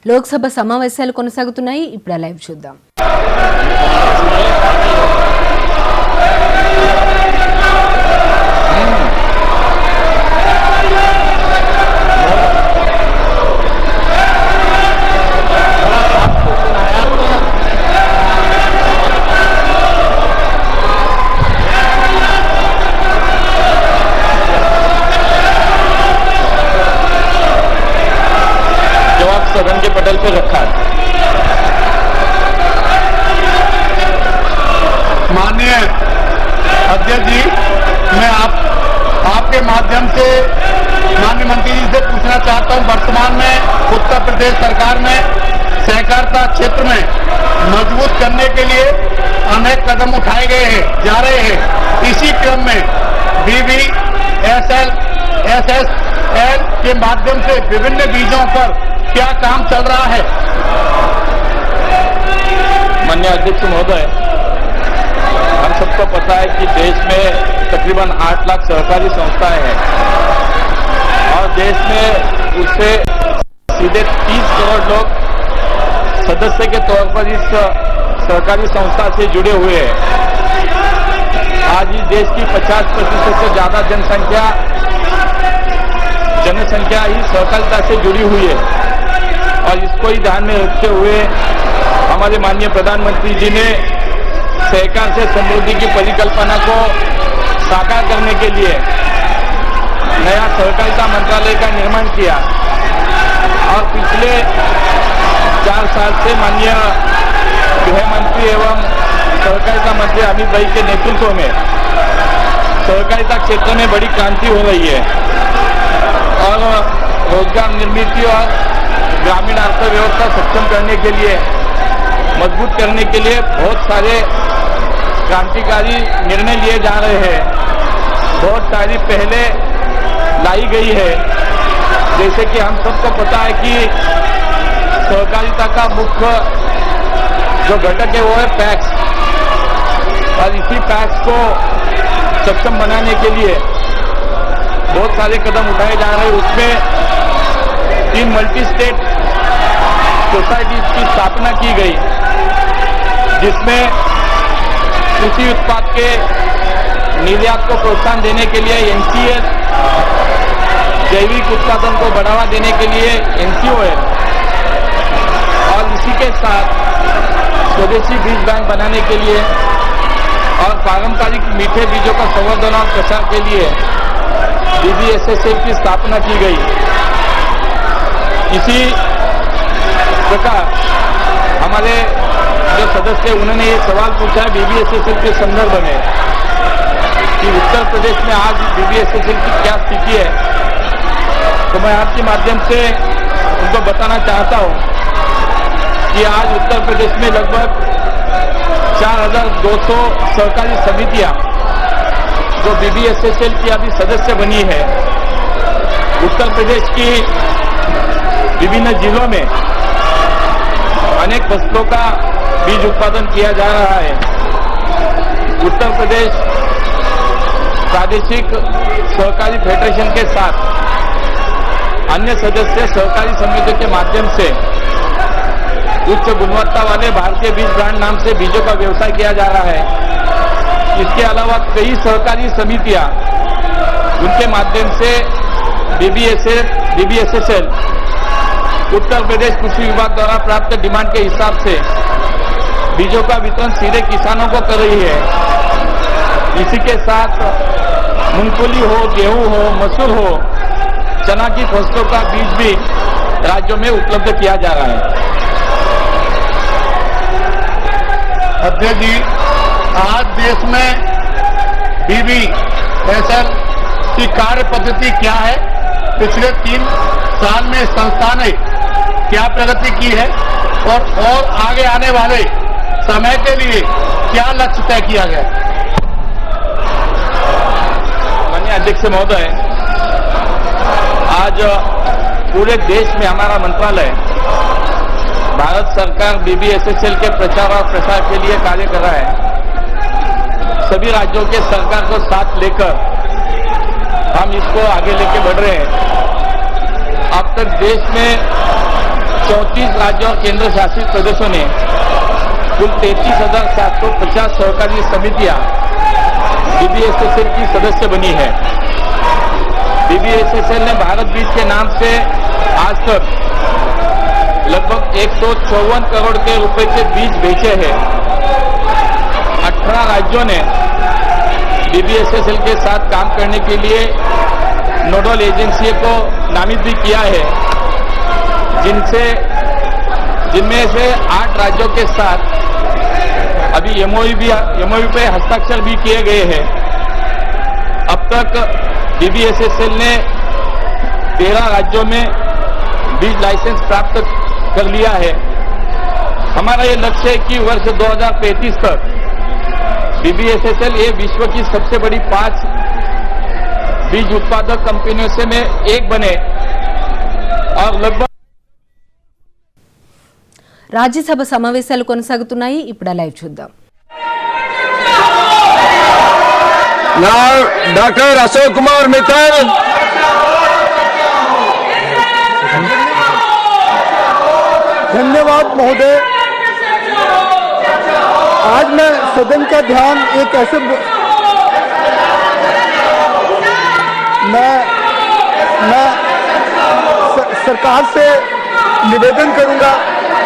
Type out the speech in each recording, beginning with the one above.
లోక్సభ సమావేశాలు కొనసాగుతున్నాయి. ఇప్పుడు లైవ్ చూద్దాం. सदन के पटल पर रखा है। माननीय अध्यक्ष जी, मैं आपके माध्यम से माननीय मंत्री जी से पूछना चाहता हूं, वर्तमान में उत्तर प्रदेश सरकार में सहकारिता क्षेत्र में मजबूत करने के लिए अनेक कदम उठाए गए हैं जा रहे हैं। इसी क्रम में BBSSL के माध्यम से विभिन्न बीजों पर क्या काम चल रहा है? माननीय अध्यक्ष महोदय, हम सबको पता है कि देश में तकरीबन 8 लाख सहकारी संस्थाएं हैं और देश में उससे सीधे 30 करोड़ लोग सदस्य के तौर पर इस सहकारी संस्था से जुड़े हुए हैं। आज इस देश की 50% से ज्यादा जनसंख्या ही सहकारिता से जुड़ी हुई है और इसको ही ध्यान में रखते हुए हमारे माननीय प्रधानमंत्री जी ने सहकार से समृद्धि की परिकल्पना को साकार करने के लिए नया सहकारिता मंत्रालय का निर्माण किया और पिछले 4 साल से माननीय गृह मंत्री एवं सहकारिता मंत्री अमित भाई के नेतृत्व में सहकारिता क्षेत्र में बड़ी क्रांति हो रही है और रोजगार निर्मित और ग्रामीण अर्थव्यवस्था सक्षम करने के लिए, मजबूत करने के लिए बहुत सारे क्रांतिकारी निर्णय लिए जा रहे हैं। बहुत सारी पहले लाई गई है, जैसे कि हम सबको पता है कि सहकारिता का मुख्य जो घटक है वो है पैक्स और इसी पैक्स को सक्षम बनाने के लिए बहुत सारे कदम उठाए जा रहे हैं। उसमें 3 मल्टी स्टेट सोसाइटीज की स्थापना की गई, जिसमें कृषि उत्पाद के निर्यात को प्रोत्साहन देने के लिए NCL, जैविक उत्पादन को बढ़ावा देने के लिए NCOL और इसी के साथ स्वदेशी बीज बैंक बनाने के लिए और पारंपरिक मीठे बीजों का संवर्धन और प्रसार के लिए BBSSL की स्थापना की गई। इसी प्रकार हमारे जो सदस्य उन्होंने ये सवाल पूछा है BBSSL के संदर्भ में कि उत्तर प्रदेश में आज BBSSL की क्या स्थिति है, तो मैं आपके माध्यम से उनको बताना चाहता हूं कि आज उत्तर प्रदेश में लगभग 4200 सहकारी समितियां जो BBSSL की अभी सदस्य बनी है। उत्तर प्रदेश की विभिन्न जिलों में अनेक फसलों का बीज उत्पादन किया जा रहा है। उत्तर प्रदेश प्रादेशिक सहकारी फेडरेशन के साथ अन्य सदस्य सहकारी समितियों के माध्यम से उच्च गुणवत्ता वाले भारतीय बीज ब्रांड नाम से बीजों का व्यवसाय किया जा रहा है। इसके अलावा कई सहकारी समितियां उनके माध्यम से BBSSL उत्तर प्रदेश कृषि विभाग द्वारा प्राप्त डिमांड के हिसाब से बीजों का वितरण सीधे किसानों को कर रही है। इसी के साथ मूंगफली हो, गेहूं हो, मसूर हो, चना की फसलों का बीज भी राज्यों में उपलब्ध किया जा रहा है। अध्यक्ष जी, आज देश में BBSSL की कार्य पद्धति क्या है? पिछले 3 साल में संस्था ने क्या प्रगति की है और आगे आने वाले समय के लिए क्या लक्ष्य तय किया गया? माननीय अध्यक्ष महोदय, आज पूरे देश में हमारा मंत्रालय भारत सरकार BBSSL के प्रचार और प्रसार के लिए कार्य कर रहा है। सभी राज्यों के सरकार को साथ लेकर हम इसको आगे लेके बढ़ रहे हैं। अब तक देश में 34 राज्यों और केंद्र शासित प्रदेशों ने कुल 33,750 सहकारी समितियां बीबीएसएसएल की सदस्य बनी है। बीबीएसएसएल ने भारत बीज के नाम से आज तक लगभग 154 करोड़ के रुपए के बीज बेचे हैं। 18 राज्यों ने बीबीएसएसएल के साथ काम करने के लिए नोडल एजेंसी को नामित भी किया है, जिनमें से 8 राज्यों के साथ अभी एमओयू पे हस्ताक्षर भी किए गए हैं। अब तक बीबीएसएसएल ने 13 राज्यों में बीज लाइसेंस प्राप्त कर लिया है। हमारा ये लक्ष्य है कि वर्ष 2035 तक बीबीएसएसएल ये विश्व की सबसे बड़ी 5 बीज उत्पादक कंपनियों से में एक बने और लगभग రాజ్యసభ సమావేశాలు కొనసాగుతున్నాయి. ఇప్పుడు లైవ్ చూద్దాం. Now, Dr. Ashok Kumar Mittal. धन्यवाद महोदय। आज मैं सदन का ध्यान एक ऐसे मैं सरकार से निवेदन करूंगा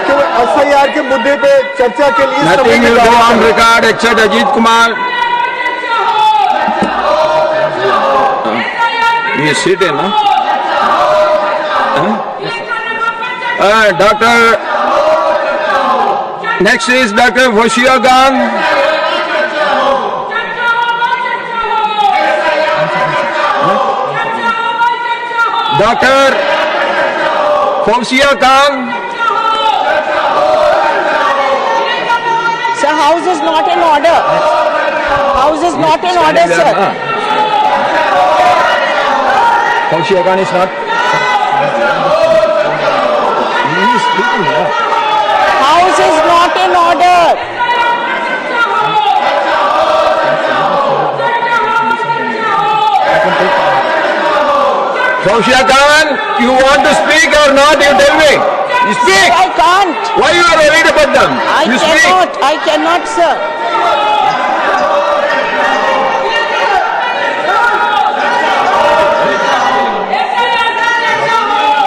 कि वो एसआईआर के मुद्दे पे चर्चा के लिए Nothing will go on record except Ajit Kumar. ये सीट है ना? Dr. Next is Dr. Voshiagan. Dr. Fausia Khan. Sir, house is not in order. House is not in order, sir. Fausia Khan is not. He is speaking. House is not in order. Fausia Khan, you want to speak or not? You tell me. You speak. I can't. Why you are worried about them? You speak. I cannot, sir.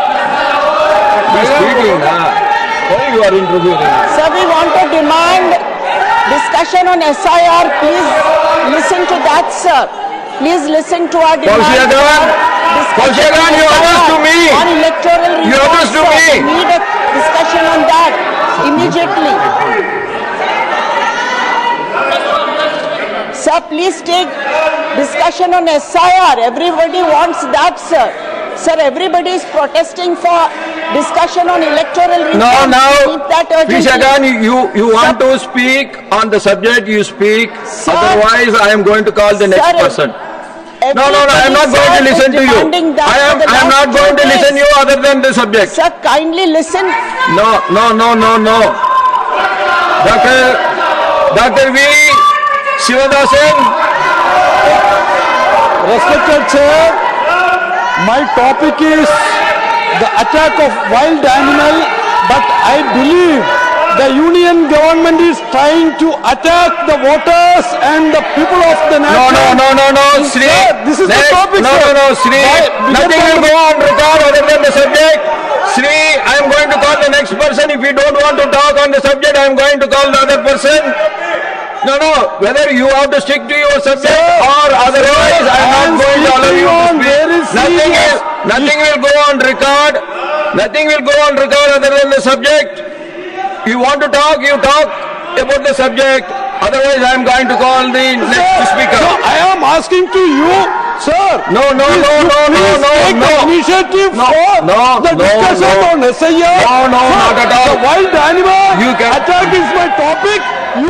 He is speaking. Why you are interviewing? Sir, we want to demand discussion on SIR. Please listen to that, sir. Please listen to our demand. Fausia Khan, Fausia Khan, you address to me. On electoral reform, You address to sir. me. We need a discussion on that immediately. Sir, please take discussion on SIR. Everybody wants that, sir. Sir, everybody is protesting for discussion on electoral reform. Now, Keep that urgently. Fausia Khan, you want to speak on the subject, you speak. Sir. Otherwise, I am going to call the next Sir, person. No, I am not Everybody, going to sir, listen is to you. demanding that I for the am last not going 2 to listen days. you other than the subject. Sir, kindly listen. No. Dr. V. Sivadasan. Respected Chair, my topic is the attack of wild animal, but I believe the union government is trying to attack the voters and the people of the nation. No, Sri. Sir, this is the topic, No, sir. Sri. Nothing will go on record other than the subject. Sri, I am going to call the next person. If you don't want to talk on the subject, I am going to call the other person. No, whether you have to stick to your subject or otherwise, I am not going to allow you to speak. Nothing will go on record. Nothing will go on record other than the subject. You want to talk, you talk about the subject. Otherwise, I am going to call the next speaker. No, I am asking to you, sir. No. Take the initiative for the discussion on SIR. No, Sir, not at all. The wild animal You can- attack is my topic. The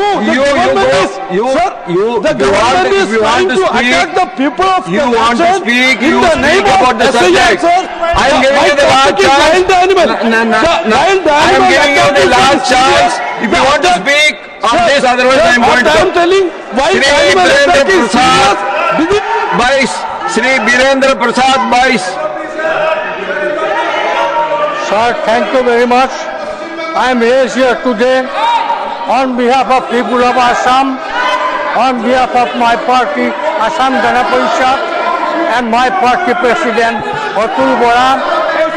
government is trying to attack the people of the You want to nation speak, in you the speak name about of the SIR, subject. sir. I am giving you the My last topic is chance. wild animal. I am giving you the last chance. If you want to speak on this, otherwise I am going to. I am telling wild Shri animal Birendra attack is Prasad. serious. Vice, Shri Birendra Prasad Vice. Sir, thank you very much. I am here today on behalf of people of Assam, on behalf of my party, Assam Gana Parishad, and my party president, Atul Bora,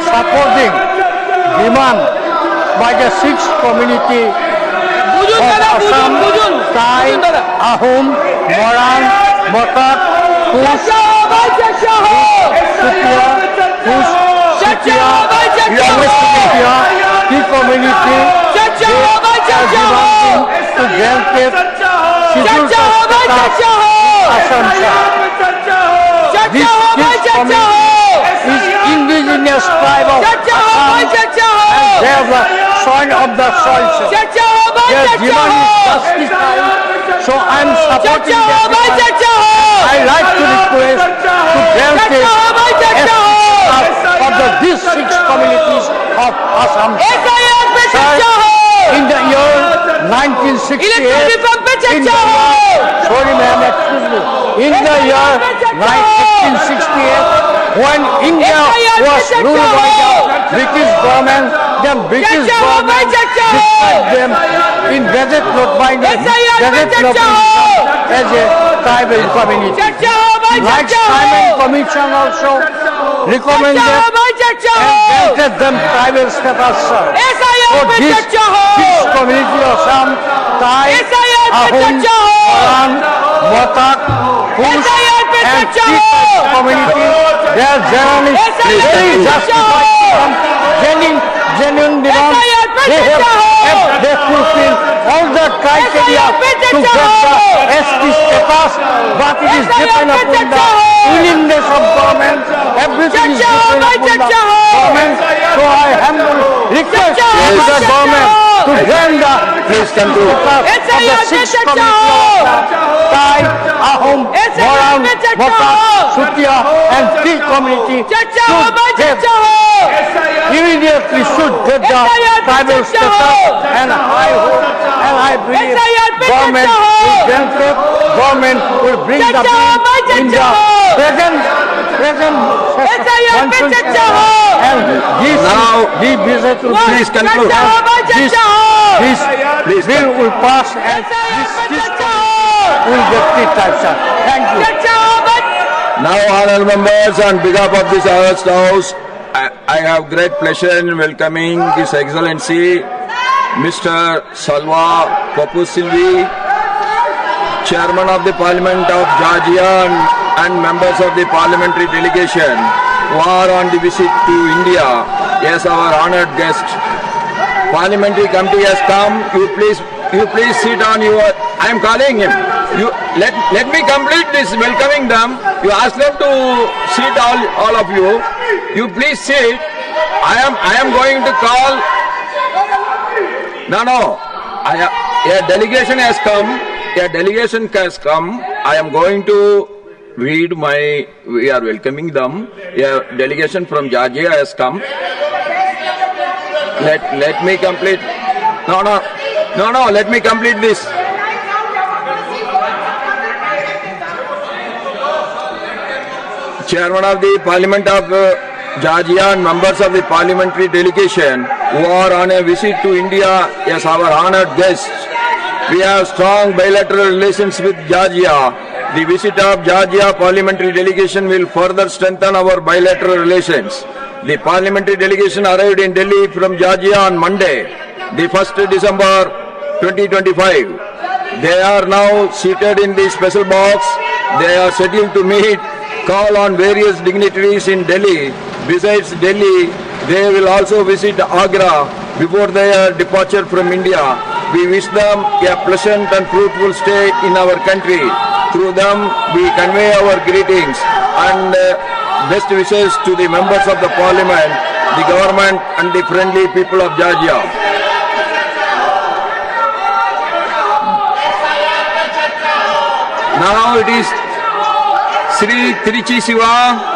supporting demand by the sixth community of Assam, Thai, Ahom, Moran, Motak, Kush, Sutia, Kush, Sutia, Tea community, they are demanding to grant it scheduled status Assam. This community is indigenous tribe of Assam and they are the soil of the soil. Their demand is justified, so I am supporting their demand. I like to request to grant it for these six communities of Assam. In the year 1968, sorry ma'am, excuse me. In the year 1968, when India was ruled by the British government, the British government described them in Gazette Note by Gazette Note as a tribal community. Like Simon Commission also recommended and granted them tribal status. So this community of Assam, Thai, Ahom, Moran, Motak, Kush and Tea community, their journey is very justified. Genuine demand. They fulfill all the criteria to get the ST status, but it is dependent upon the willingness of government. Everything is dependent upon the government. So I humbly request the government to grant the status of the six communities of Thai, Ahom, Moran, Motak, Sutia and Tea community immediately should get the tribal status, and I hope and I believe government will grant it, government will bring the bill in the present monsoon session, and this Please conclude. this bill will pass and this will get it. Thank you. Now, honorable members, on behalf of this August House, I have great pleasure in welcoming His Excellency Mr. Salwa Papu Silvi, Chairman of the Parliament of Georgia and members of the parliamentary delegation who are on the visit to India as our honored guest. Parliamentary committee has come. You please sit on your. I am calling him. You let me complete this welcoming them. You ask them to sit, all of you. You please sit. I am going to call. No. A delegation has come. A delegation has come. I am going to read my. We are welcoming them. A delegation from Georgia has come. Let me complete. No. Let me complete this. Chairman of the Parliament of Georgia and members of the parliamentary delegation who are on a visit to India as our honored guests. We have strong bilateral relations with Georgia. The visit of Georgia parliamentary delegation will further strengthen our bilateral relations. The parliamentary delegation arrived in Delhi from Georgia on Monday, the 1st December 2025. They are now seated in the special box. They are scheduled to meet, call on various dignitaries in Delhi. Besides Delhi, they will also visit Agra before their departure from India. We wish them a pleasant and fruitful stay in our country. Through them, we convey our greetings and best wishes to the members of the parliament, the government and the friendly people of Georgia. Now it is Sri Trichy Siva